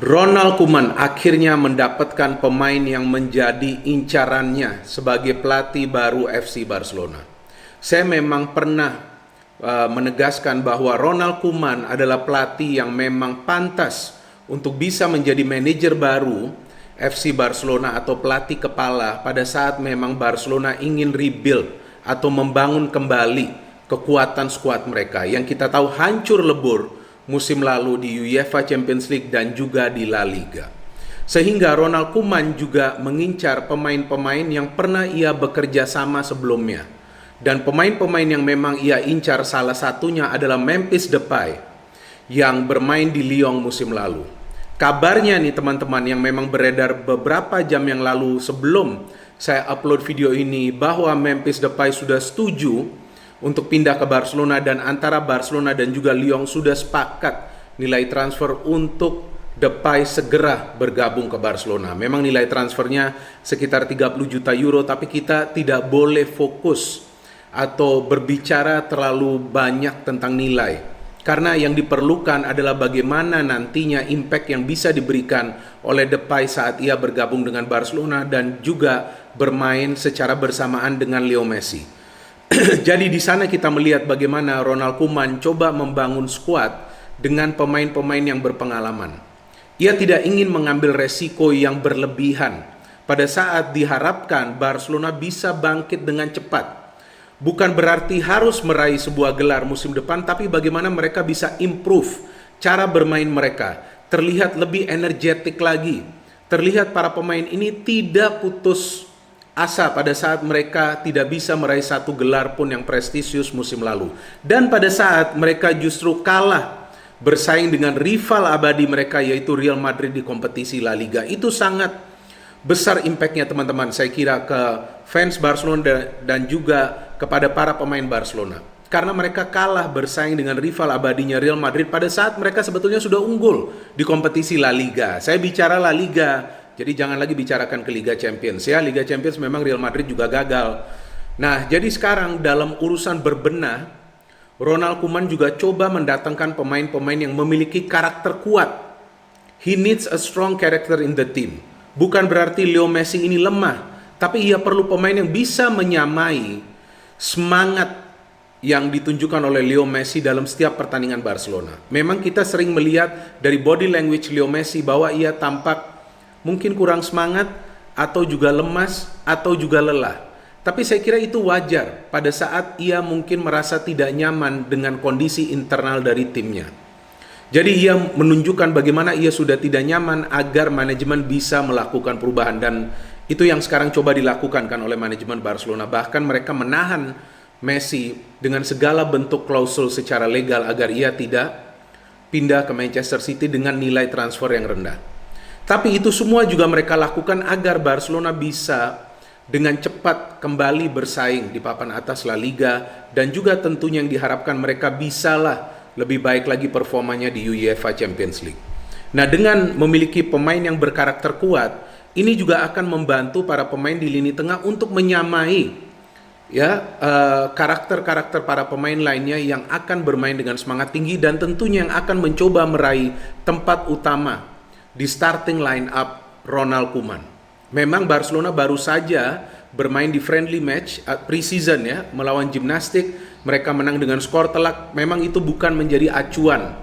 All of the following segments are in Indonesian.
Ronald Koeman akhirnya mendapatkan pemain yang menjadi incarannya sebagai pelatih baru FC Barcelona. Saya memang pernah menegaskan bahwa Ronald Koeman adalah pelatih yang memang pantas untuk bisa menjadi manajer baru FC Barcelona atau pelatih kepala pada saat memang Barcelona ingin rebuild atau membangun kembali kekuatan skuad mereka yang kita tahu hancur lebur musim lalu di UEFA Champions League dan juga di La Liga. Sehingga Ronald Koeman juga mengincar pemain-pemain yang pernah ia bekerja sama sebelumnya. Dan pemain-pemain yang memang ia incar salah satunya adalah Memphis Depay yang bermain di Lyon musim lalu. Kabarnya nih teman-teman yang memang beredar beberapa jam yang lalu sebelum saya upload video ini bahwa Memphis Depay sudah setuju untuk pindah ke Barcelona dan antara Barcelona dan juga Lyon sudah sepakat nilai transfer untuk Depay segera bergabung ke Barcelona. Memang nilai transfernya sekitar 30 juta euro, tapi kita tidak boleh fokus atau berbicara terlalu banyak tentang nilai. Karena yang diperlukan adalah bagaimana nantinya impact yang bisa diberikan oleh Depay saat ia bergabung dengan Barcelona dan juga bermain secara bersamaan dengan Leo Messi. Jadi di sana kita melihat bagaimana Ronald Koeman coba membangun skuad dengan pemain-pemain yang berpengalaman. Ia tidak ingin mengambil resiko yang berlebihan pada saat diharapkan Barcelona bisa bangkit dengan cepat. Bukan berarti harus meraih sebuah gelar musim depan, tapi bagaimana mereka bisa improve cara bermain mereka. Terlihat lebih energetik lagi. Terlihat para pemain ini tidak putus asa pada saat mereka tidak bisa meraih satu gelar pun yang prestisius musim lalu. Dan pada saat mereka justru kalah bersaing dengan rival abadi mereka yaitu Real Madrid di kompetisi La Liga. Itu sangat besar impactnya teman-teman, saya kira ke fans Barcelona dan juga kepada para pemain Barcelona. Karena mereka kalah bersaing dengan rival abadinya Real Madrid pada saat mereka sebetulnya sudah unggul di kompetisi La Liga. Saya bicara La Liga, jadi jangan lagi bicarakan ke Liga Champions ya. Liga Champions memang Real Madrid juga gagal. Nah, jadi sekarang dalam urusan berbenah, Ronald Koeman juga coba mendatangkan pemain-pemain yang memiliki karakter kuat. He needs a strong character in the team. Bukan berarti Leo Messi ini lemah, tapi ia perlu pemain yang bisa menyamai semangat yang ditunjukkan oleh Leo Messi dalam setiap pertandingan Barcelona. Memang kita sering melihat dari body language Leo Messi bahwa ia tampak mungkin kurang semangat, atau juga lemas, atau juga lelah. Tapi saya kira itu wajar pada saat ia mungkin merasa tidak nyaman dengan kondisi internal dari timnya. Jadi ia menunjukkan bagaimana ia sudah tidak nyaman agar manajemen bisa melakukan perubahan. Dan itu yang sekarang coba dilakukan kan oleh manajemen Barcelona. Bahkan mereka menahan Messi dengan segala bentuk klausul secara legal agar ia tidak pindah ke Manchester City dengan nilai transfer yang rendah. Tapi itu semua juga mereka lakukan agar Barcelona bisa dengan cepat kembali bersaing di papan atas La Liga dan juga tentunya yang diharapkan mereka bisalah lebih baik lagi performanya di UEFA Champions League. Nah, dengan memiliki pemain yang berkarakter kuat, ini juga akan membantu para pemain di lini tengah untuk menyamai karakter-karakter para pemain lainnya yang akan bermain dengan semangat tinggi dan tentunya yang akan mencoba meraih tempat utama di starting line up Ronald Koeman. Memang Barcelona baru saja bermain di friendly match pre-season ya, melawan Gimnastik. Mereka menang dengan skor telak. Memang itu bukan menjadi acuan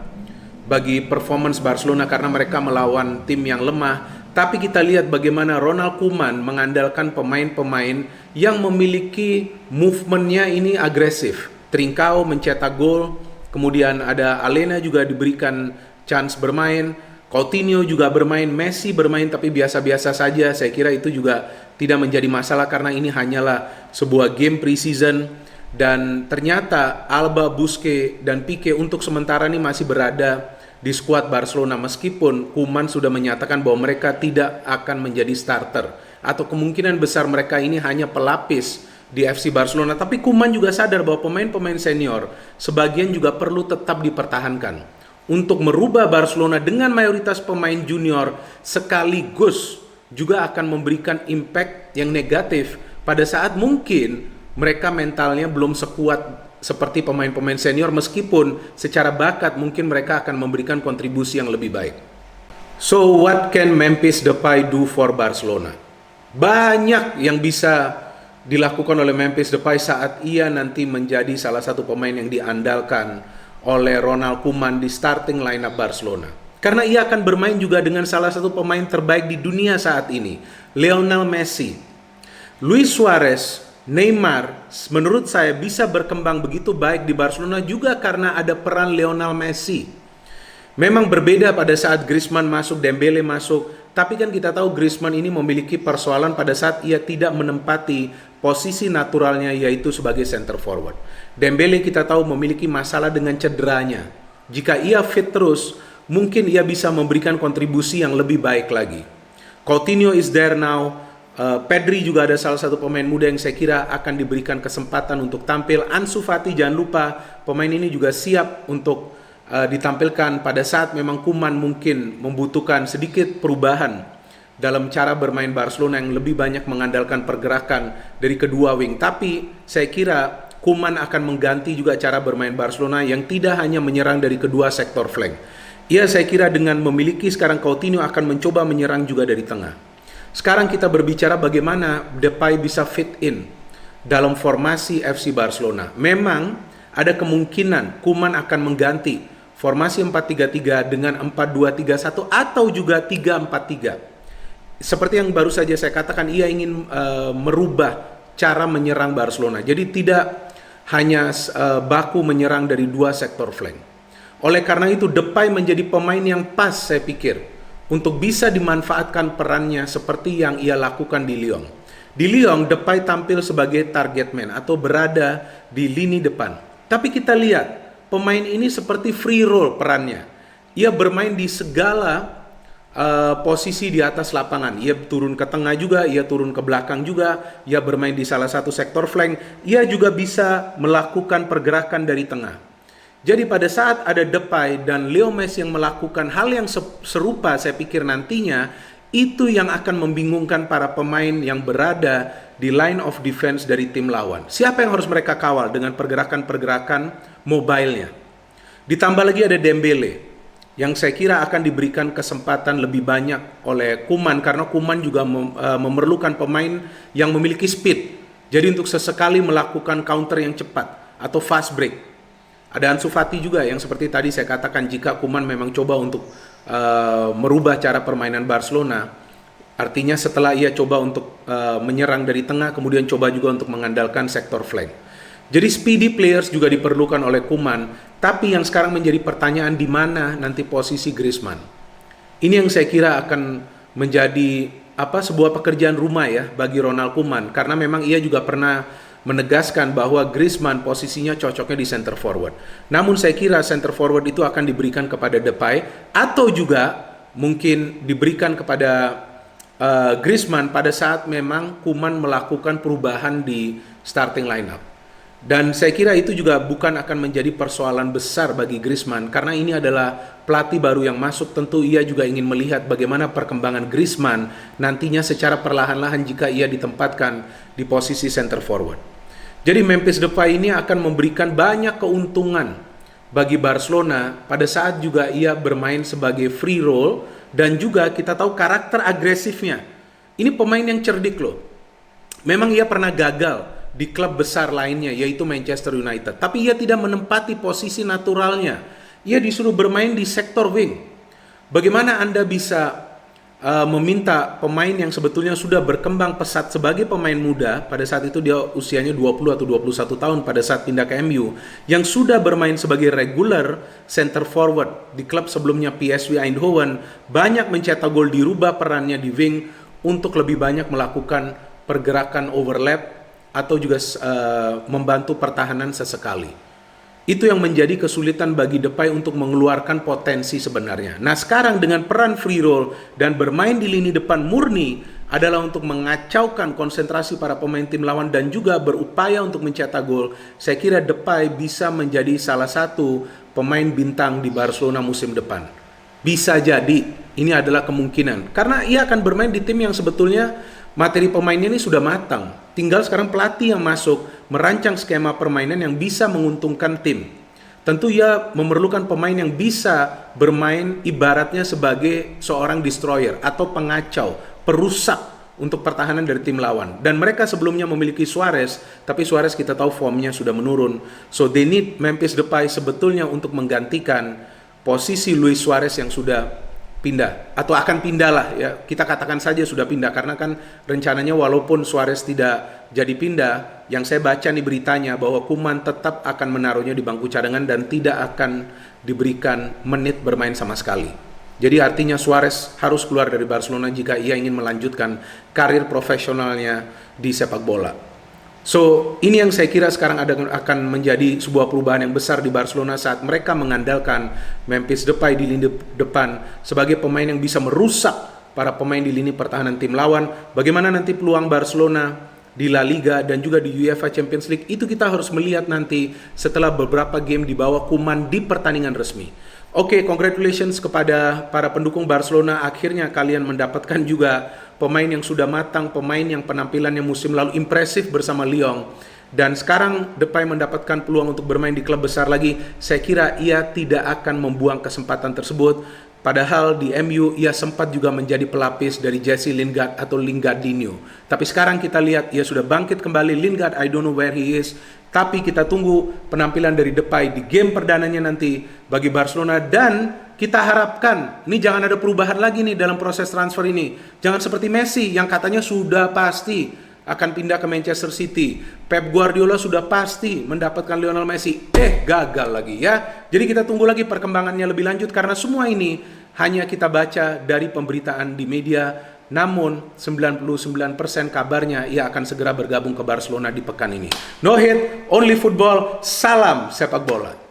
bagi performance Barcelona karena mereka melawan tim yang lemah. Tapi kita lihat bagaimana Ronald Koeman mengandalkan pemain-pemain yang memiliki movementnya ini agresif. Trincao mencetak gol, kemudian ada Alena juga diberikan chance bermain. Coutinho juga bermain, Messi bermain tapi biasa-biasa saja. Saya kira itu juga tidak menjadi masalah karena ini hanyalah sebuah game pre-season. Dan ternyata Alba, Busquets, dan Pique untuk sementara ini masih berada di skuad Barcelona. Meskipun Koeman sudah menyatakan bahwa mereka tidak akan menjadi starter. Atau kemungkinan besar mereka ini hanya pelapis di FC Barcelona. Tapi Koeman juga sadar bahwa pemain-pemain senior sebagian juga perlu tetap dipertahankan untuk merubah Barcelona dengan mayoritas pemain junior sekaligus juga akan memberikan impact yang negatif pada saat mungkin mereka mentalnya belum sekuat seperti pemain-pemain senior meskipun secara bakat mungkin mereka akan memberikan kontribusi yang lebih baik. So what can Memphis Depay do for Barcelona? Banyak yang bisa dilakukan oleh Memphis Depay saat ia nanti menjadi salah satu pemain yang diandalkan oleh Ronald Koeman di starting lineup Barcelona. Karena ia akan bermain juga dengan salah satu pemain terbaik di dunia saat ini, Lionel Messi. Luis Suarez, Neymar, menurut saya bisa berkembang begitu baik di Barcelona juga karena ada peran Lionel Messi. Memang berbeda pada saat Griezmann masuk, Dembele masuk, tapi kan kita tahu Griezmann ini memiliki persoalan pada saat ia tidak menempati posisi naturalnya, yaitu sebagai center forward. Dembele kita tahu memiliki masalah dengan cederanya. Jika ia fit terus, mungkin ia bisa memberikan kontribusi yang lebih baik lagi. Coutinho is there now. Pedri juga ada salah satu pemain muda yang saya kira akan diberikan kesempatan untuk tampil. Ansu Fati jangan lupa, pemain ini juga siap untuk ditampilkan pada saat memang Koeman mungkin membutuhkan sedikit perubahan dalam cara bermain Barcelona yang lebih banyak mengandalkan pergerakan dari kedua wing. Tapi saya kira Koeman akan mengganti juga cara bermain Barcelona yang tidak hanya menyerang dari kedua sektor flank. Ya, saya kira dengan memiliki sekarang Coutinho akan mencoba menyerang juga dari tengah. Sekarang kita berbicara bagaimana Depay bisa fit in dalam formasi FC Barcelona. Memang ada kemungkinan Koeman akan mengganti formasi 4-3-3 dengan 4-2-3-1 atau juga 3-4-3. Seperti yang baru saja saya katakan, ia ingin merubah cara menyerang Barcelona. Jadi tidak hanya baku menyerang dari dua sektor flank. Oleh karena itu Depay menjadi pemain yang pas saya pikir untuk bisa dimanfaatkan perannya seperti yang ia lakukan di Lyon. Di Lyon Depay tampil sebagai target man atau berada di lini depan. Tapi kita lihat pemain ini seperti free roll perannya. Ia bermain di segala posisi di atas lapangan. Ia turun ke tengah juga, ia turun ke belakang juga, ia bermain di salah satu sektor flank. Ia juga bisa melakukan pergerakan dari tengah. Jadi pada saat ada Depay dan Leo Messi yang melakukan hal yang serupa, saya pikir nantinya itu yang akan membingungkan para pemain yang berada di line of defense dari tim lawan. Siapa yang harus mereka kawal dengan pergerakan-pergerakan mobile-nya. Ditambah lagi ada Dembele yang saya kira akan diberikan kesempatan lebih banyak oleh Koeman karena Koeman juga memerlukan pemain yang memiliki speed. Jadi untuk sesekali melakukan counter yang cepat atau fast break. Ada Ansu Fati juga yang seperti tadi saya katakan, jika Koeman memang coba untuk merubah cara permainan Barcelona, artinya setelah ia coba untuk menyerang dari tengah, kemudian coba juga untuk mengandalkan sektor flank. Jadi speedy players juga diperlukan oleh Koeman, tapi yang sekarang menjadi pertanyaan di mana nanti posisi Griezmann. Ini yang saya kira akan menjadi sebuah pekerjaan rumah ya bagi Ronald Koeman, karena memang ia juga pernah menegaskan bahwa Griezmann posisinya cocoknya di center forward. Namun saya kira center forward itu akan diberikan kepada Depay atau juga mungkin diberikan kepada Griezmann pada saat memang Koeman melakukan perubahan di starting lineup. Dan saya kira itu juga bukan akan menjadi persoalan besar bagi Griezmann karena ini adalah pelatih baru yang masuk. Tentu ia juga ingin melihat bagaimana perkembangan Griezmann nantinya secara perlahan-lahan jika ia ditempatkan di posisi center forward. Jadi Memphis Depay ini akan memberikan banyak keuntungan bagi Barcelona pada saat juga ia bermain sebagai free roll dan juga kita tahu karakter agresifnya. Ini pemain yang cerdik loh. Memang ia pernah gagal di klub besar lainnya yaitu Manchester United, tapi ia tidak menempati posisi naturalnya. Ia disuruh bermain di sektor wing. Bagaimana Anda bisa meminta pemain yang sebetulnya sudah berkembang pesat sebagai pemain muda, pada saat itu dia usianya 20 atau 21 tahun pada saat pindah ke MU, yang sudah bermain sebagai regular center forward di klub sebelumnya PSV Eindhoven, banyak mencetak gol, dirubah perannya di wing untuk lebih banyak melakukan pergerakan overlap atau juga membantu pertahanan sesekali. Itu yang menjadi kesulitan bagi Depay untuk mengeluarkan potensi sebenarnya. Nah sekarang dengan peran free roll dan bermain di lini depan murni adalah untuk mengacaukan konsentrasi para pemain tim lawan dan juga berupaya untuk mencetak gol. Saya kira Depay bisa menjadi salah satu pemain bintang di Barcelona musim depan. Bisa jadi, ini adalah kemungkinan. Karena ia akan bermain di tim yang sebetulnya materi pemainnya ini sudah matang. Tinggal sekarang pelatih yang masuk merancang skema permainan yang bisa menguntungkan tim. tentu ia memerlukan pemain yang bisa bermain ibaratnya sebagai seorang destroyer atau pengacau, perusak untuk pertahanan dari tim lawan. Dan mereka sebelumnya memiliki Suarez, tapi Suarez kita tahu formnya sudah menurun. So they need Memphis Depay sebetulnya untuk menggantikan posisi Luis Suarez yang sudah pindah atau akan pindah lah ya. Kita katakan saja sudah pindah karena kan rencananya walaupun Suarez tidak jadi pindah, yang saya baca nih beritanya bahwa Koeman tetap akan menaruhnya di bangku cadangan dan tidak akan diberikan menit bermain sama sekali. Jadi artinya Suarez harus keluar dari Barcelona jika ia ingin melanjutkan karir profesionalnya di sepak bola. So, ini yang saya kira sekarang akan menjadi sebuah perubahan yang besar di Barcelona saat mereka mengandalkan Memphis Depay di lini depan sebagai pemain yang bisa merusak para pemain di lini pertahanan tim lawan. Bagaimana nanti peluang Barcelona di La Liga dan juga di UEFA Champions League itu kita harus melihat nanti setelah beberapa game di bawah Koeman di pertandingan resmi. Oke, congratulations kepada para pendukung Barcelona. Akhirnya kalian mendapatkan juga pemain yang sudah matang, pemain yang penampilannya musim lalu impresif bersama Lyon. Dan sekarang Depay mendapatkan peluang untuk bermain di klub besar lagi. Saya kira ia tidak akan membuang kesempatan tersebut. Padahal di MU ia sempat juga menjadi pelapis dari Jesse Lingard atau Lingardinho. Tapi sekarang kita lihat ia sudah bangkit kembali. Lingard, I don't know where he is. Tapi kita tunggu penampilan dari Depay di game perdananya nanti bagi Barcelona. Dan kita harapkan, ini jangan ada perubahan lagi nih dalam proses transfer ini. Jangan seperti Messi yang katanya sudah pasti akan pindah ke Manchester City. Pep Guardiola sudah pasti mendapatkan Lionel Messi. Gagal lagi ya. Jadi kita tunggu lagi perkembangannya lebih lanjut karena semua ini hanya kita baca dari pemberitaan di media. Namun 99% kabarnya ia akan segera bergabung ke Barcelona di pekan ini. No hate, only football. Salam sepak bola.